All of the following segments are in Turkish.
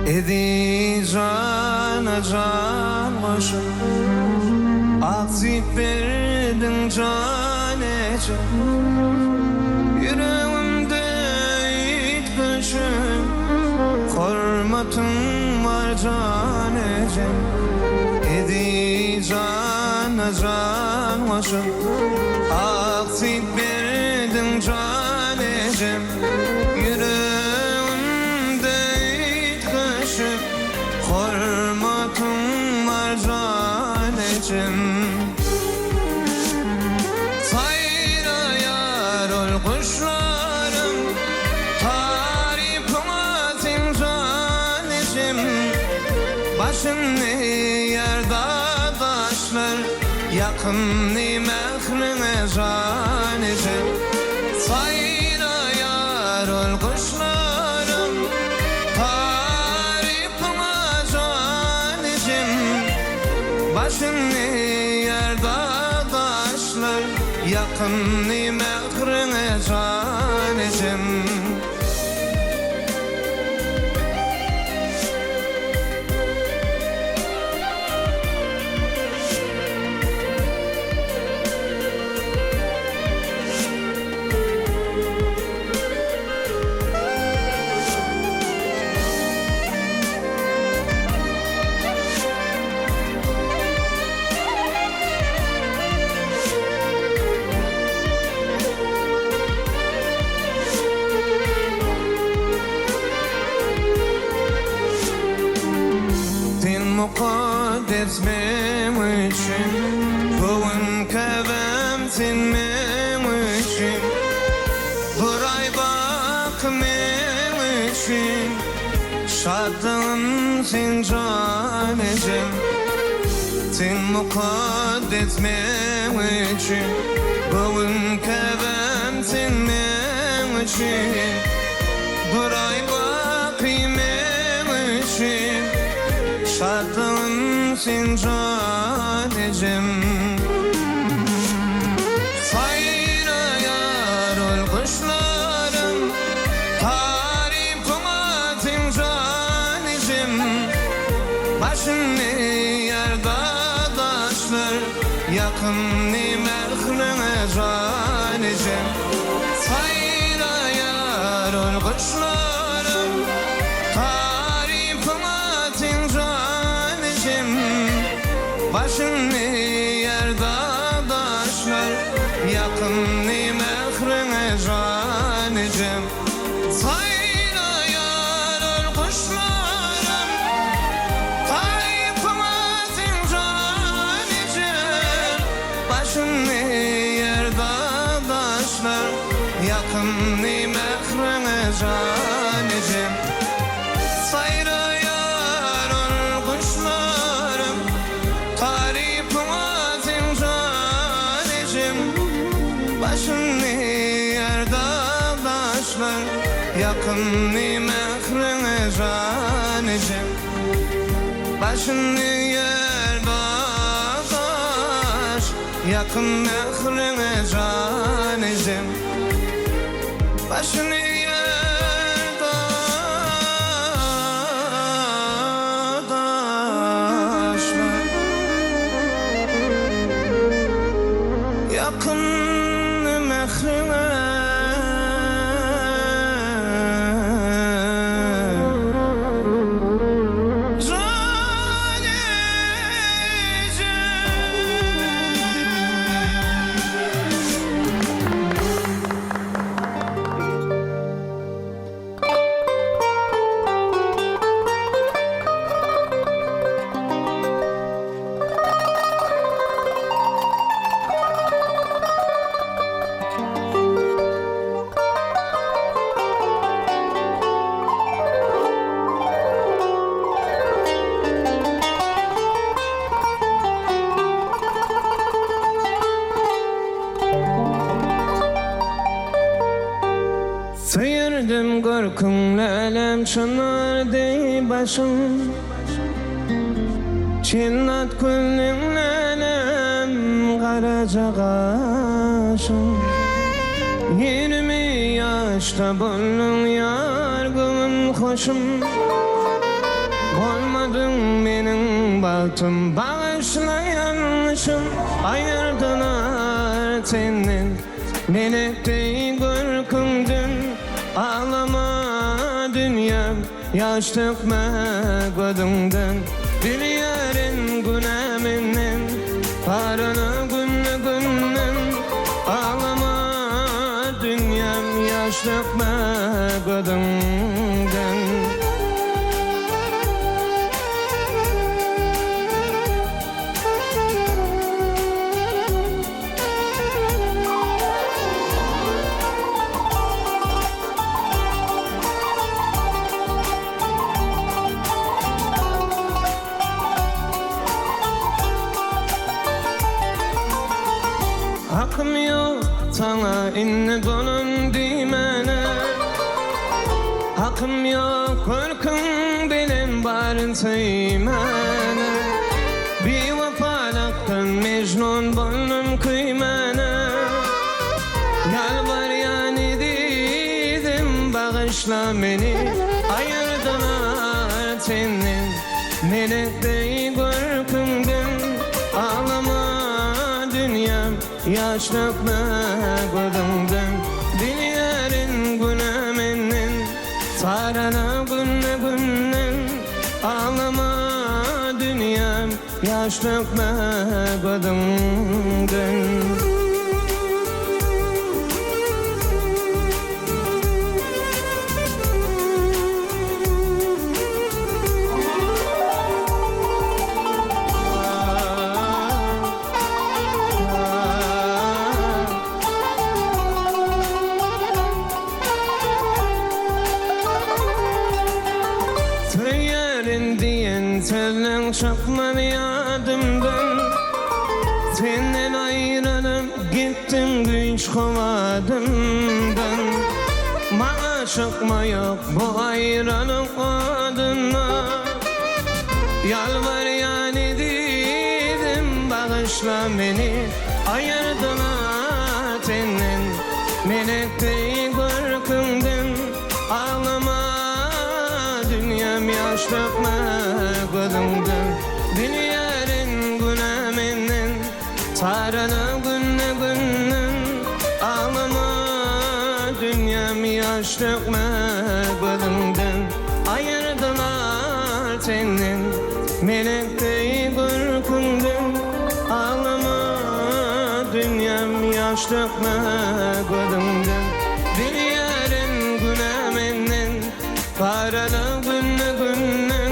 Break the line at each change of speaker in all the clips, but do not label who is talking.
Edi cana can koşup aksip verdin canecem. Yüreğimde itmişim, hürmetim var canecem. Edi cana can koşup aksip verdin canecem. Hürmetim var canecem. Sayra yar ol kuşlarım, tarifime sen canecem. Başını yerde taşlar, yakınni mehrine canecem. Sayra yar ol kuşlarım, başını yerde taşlar, yakınni mehrine canecem. Mukaddes benim için, bugün kevem sen benim için. Buray bak benim için, şadım sen canecem. Sen mukaddes benim için, bugün kevem sen benim için. Buray bak benim için, şadım sen canecem. Sayra yar ol kuşlarım, tarifime sen canecem. Başını yerde taşlar, yakınni mehrine canecem. Sayra yar ol kuşlarım, tarifime sen canecem. Başını yerde taşlar, yakınni mehrine canecem. Sayra yar ol kuşlarım, tarifime sen canecem. Başını yerde taşlar, yakınni mehrine canecem. Sayra yar ol kuşlarım, tarifime sen canecem. Başını yerde taşlar, yakınni mehrine canecem. Başını yerde taş, yakın mehrine canecem. Başını yerde taşlar, yakın mehrine Sıyırdım korkum lelem çınar dey başım. Çinnat gülün lelem karaca kaşım. 20 yaşta buldum yargın hoşum. Olmadın benim bahtım, bağışla yanlışım. Ayırdılar senden, melekteyi görkündün. Ağlama dünyam, yaş dökme gözümden. Biliyorum günahımdan, parana günle günden. Ağlama dünyam, yaş dökme gözümden. Hakkım yok sana inni donun dimene. Hakkım yok korkun benim barın seymene. Bir vefalaktan mecnun boynum kıymene. Yalvar yani dedim bağışla beni. Ayırdılar senin melekteyi görkündün. Ağlama dünyam, yaş dökme gözümden. Biliyorum günahımdan, sarana günle günden. Ağlama dünyam, yaş dökme gözümden. Diyen senden çıkmadı yadımdan. Senden ayrılıp gittim güç kovadımdan. Bana çıkma yok bu ayrılık adına. Yalvar yani dedim bağışla beni. Ayırdılar senden melekteyi görkündün. Ağlama dünyam, yaş dökme gözümden. Biliyorum günahımdan, sarana günle günden. Ağlama dünyam, yaş dökme gözümden. Ayırdılar senden melekteyi görkündün. Ağlama dünyam, yaş dökme gözümden. Biliyorum günahımdan, parana günle günden.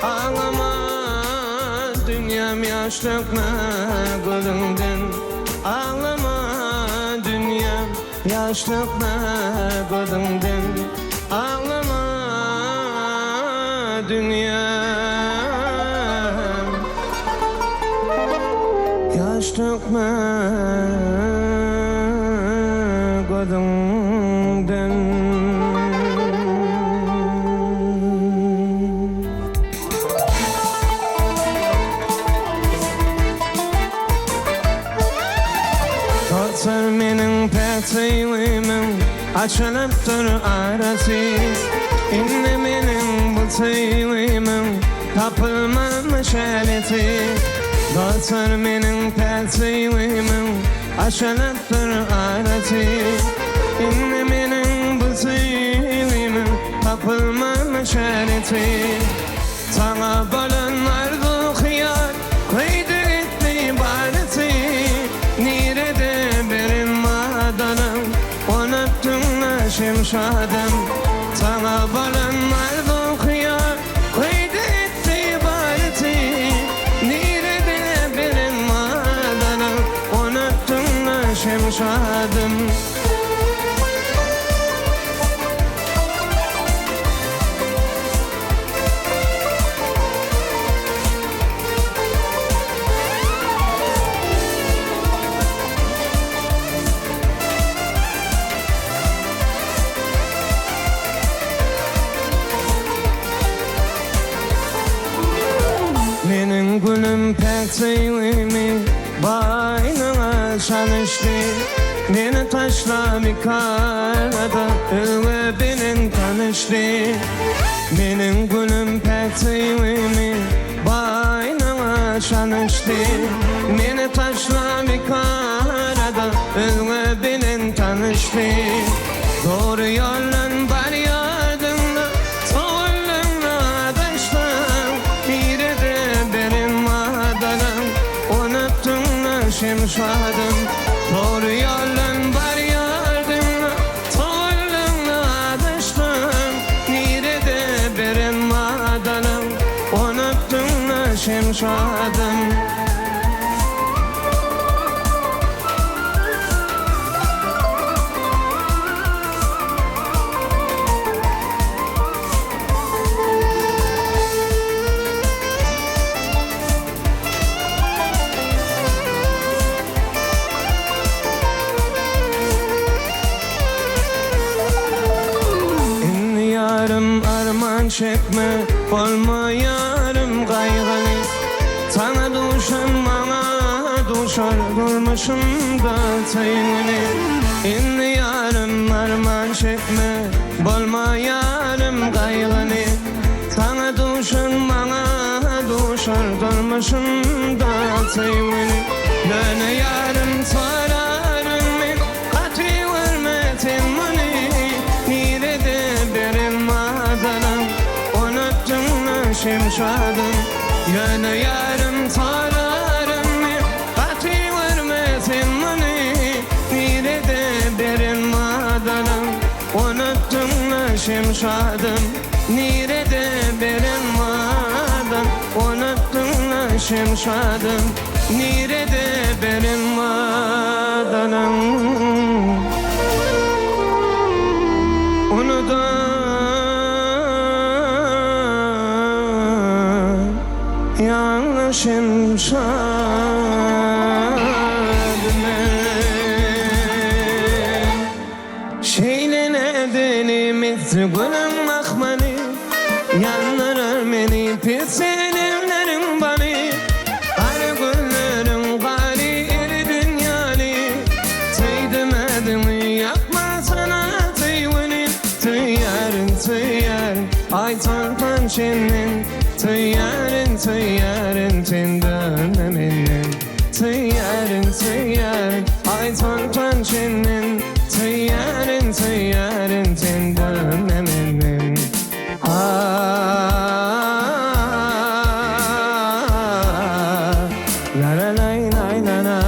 Ağlama dünyam, yaş dökme gözümden. Ağlama dünyam, yaş dökme gözümden. Ağlama dünyam, yaş dökme gözümden. Tutar menin peteylimin, açılıptır arası. İnne menin bu teylimin, tapılmamış eleti. Tutar menin peteylimin, açılıptır arası. İnne menin bu teylimin, tapılmamış eleti. Sana balanlardı hıyar, kıydı etti barısı. Nerede benim madanım, unuttun aşım şadım. Sana balanlardı hıyar, kıydı etti barısı. Nerede benim madanım, unuttun aşım şadım. Menin gülüm pek sevimi baynına çalıştı. Beni taşla bir karada öyle benim tanıştı. Menin gülüm pek pektiğimi baynama şanıştı. Meni taşla bir karada özüne bilen tanıştı. Doğru yoldan bar yardımla soğulunla adaştan. Biri de benim madalam unuttuğumla şemşadım. Doğru yoldan bar yardımla soğulunla adaştan. Biri de benim madalam unuttuğumla şemşadım. Arman çekme, olma yarım kaygılı. Sana duşan bana duşar, durmuşum da teyini. İnni yarım arman çekme, olma yarım kaygılı. Sana duşan bana duşar, durmuşum da teyini. Döne yarım sorarım ben, katı vermetin beni. Nerede benim madalam unuttuğumla şemşadım. Yöne yarım sorarım ben, katı vermetin beni. Nerede benim madalam unuttuğumla şemşadım. Nerede benim madalam unuttuğumla şemşadım. Nerede benim madalam onu da yanlışım şadım. Şeyle nedenim etti gülüm akmanı. Yanlar beni pis elimlerim bani. Her günlerim gari eri dünyali. Teydemedim yapma sana teyvenim. Tıyarın ay tanpan çenin. Tıyarın tenden eminim. Tıyarın ay tanpan çenin. Tıyarın tenden eminim. La la la la la la.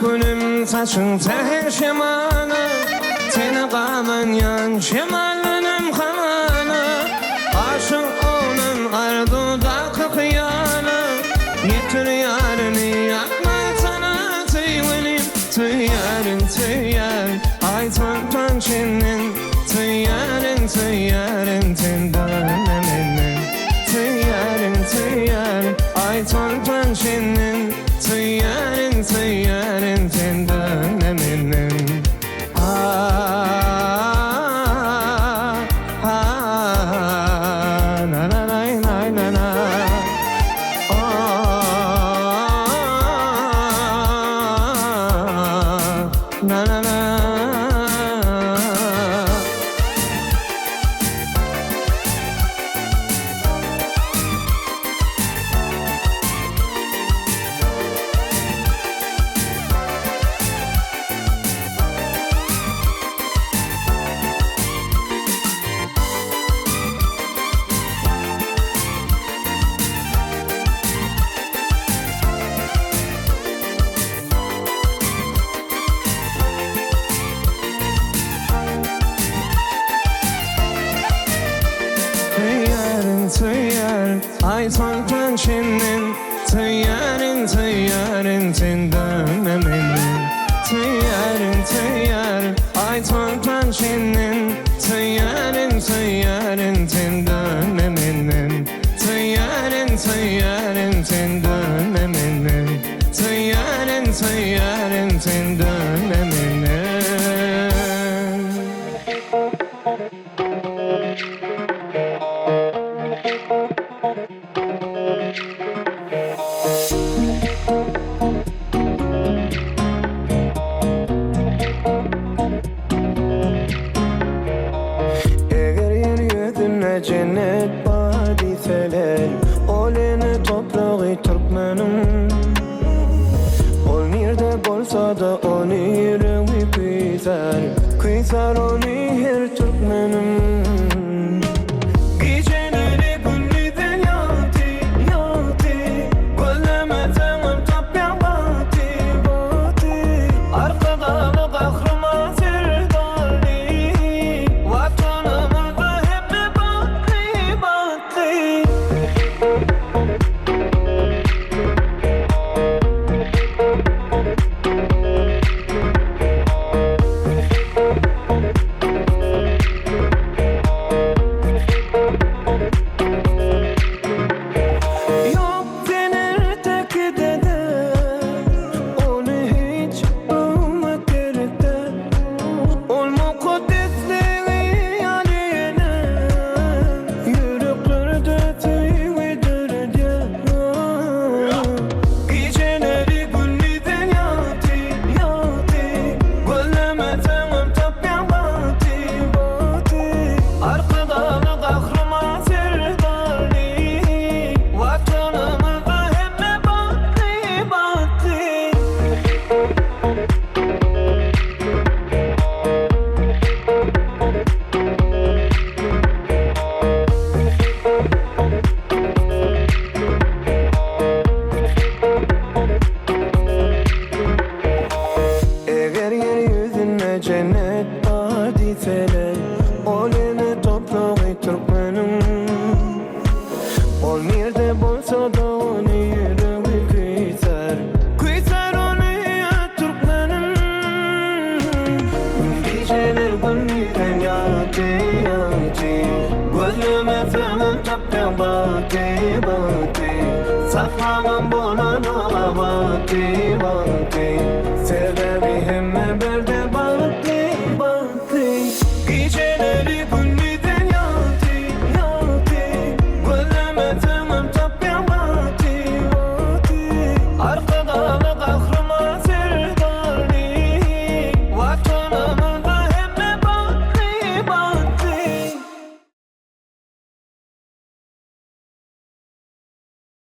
Gülüm saçın seher şemana. Seni kaman yan şemalınım kamana. Aşık onun ardudaki kıyana. Getir yarını yapma sana teyvenim. Tıyarın ay tanpan çenin. Tıyarın tenden eminim. Tıyarın ay tanpan çenin. Tıyarın tenden eminim. Na na na na na. Na na na. Ay tanpan çenin. Tıyarın tenden eminim. Tıyarın ay tanpan çenin. Tıyarın tenden eminim. Tıyarın tenden eminim. cennet hadiseler Oleni toprağı Türkmenim Ol nerede bolsa da onu yüreği kıyzar Kıyzar onu her Türkmenim Geceleri gündüzden yatı yatı Gözleme tanım tapyan batı batı Arkadalı kahraman sevdalı Vatanımızda hep batı batı Yok denir tek dede Onu hiç ummak gerek de Ol mukaddesliği aleyhine Yüreklerde tüyüdür diye Geceleri gündüzden yatı yatı Gözleme tanım tapyan batı batı Arkadalı kahraman sevdalı Vatanımızda hep batı batı Eğer yeryüzüne cennet hadiseler Oleni toprağı Türkmenim Ol nerede bolsa da onu yüreği kıyzar Kıyzar onu ya Türkmenim Geceler gündüzden yatı yatı Gözleme tanım tapyan batı batı Saklanan bolan ola batı